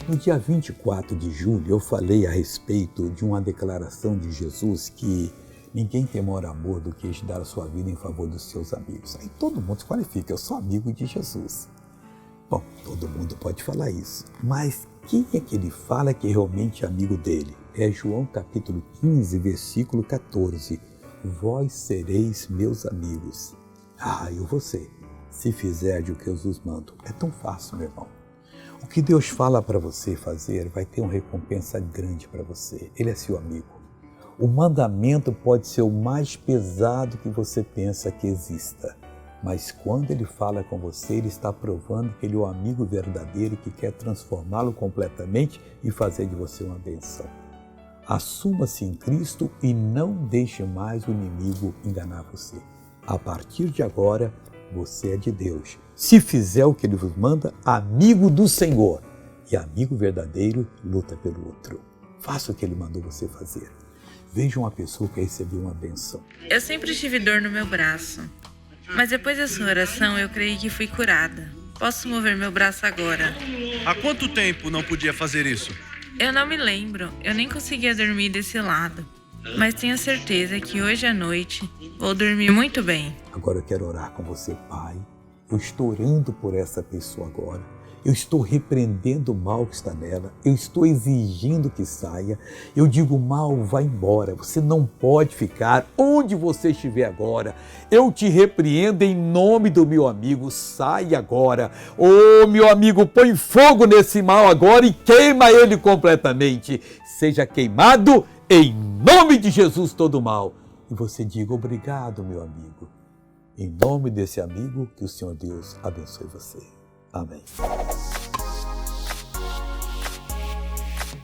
No dia 24 de julho, eu falei a respeito de uma declaração de Jesus que ninguém tem maior amor do que dar a sua vida em favor dos seus amigos. Aí todo mundo se qualifica, eu sou amigo de Jesus. Bom, todo mundo pode falar isso, mas quem é que ele fala que é realmente amigo dele? É João capítulo 15, versículo 14. Vós sereis meus amigos. Eu vou ser, se fizerdes o que eu vos mando. É tão fácil, meu irmão. O que Deus fala para você fazer vai ter uma recompensa grande para você. Ele é seu amigo. O mandamento pode ser o mais pesado que você pensa que exista, mas quando ele fala com você, ele está provando que ele é o amigo verdadeiro que quer transformá-lo completamente e fazer de você uma bênção. Assuma-se em Cristo e não deixe mais o inimigo enganar você. A partir de agora, você é de Deus. Se fizer o que ele vos manda, amigo do Senhor. E amigo verdadeiro luta pelo outro. Faça o que ele mandou você fazer. Veja uma pessoa que recebeu uma bênção. Eu sempre tive dor no meu braço, mas depois da sua oração eu creio que fui curada. Posso mover meu braço agora. Há quanto tempo não podia fazer isso? Eu não me lembro, eu nem conseguia dormir desse lado. Mas tenho certeza que hoje à noite vou dormir muito bem. Agora eu quero orar com você, Pai. Eu estou orando por essa pessoa agora. Eu estou repreendendo o mal que está nela. Eu estou exigindo que saia. Eu digo, mal, vai embora. Você não pode ficar onde você estiver agora. Eu te repreendo em nome do meu amigo. Sai agora. Meu amigo, põe fogo nesse mal agora e queima ele completamente. Seja queimado em nome de Jesus todo mal. E você diga, obrigado, meu amigo. Em nome desse amigo, que o Senhor Deus abençoe você. Amém.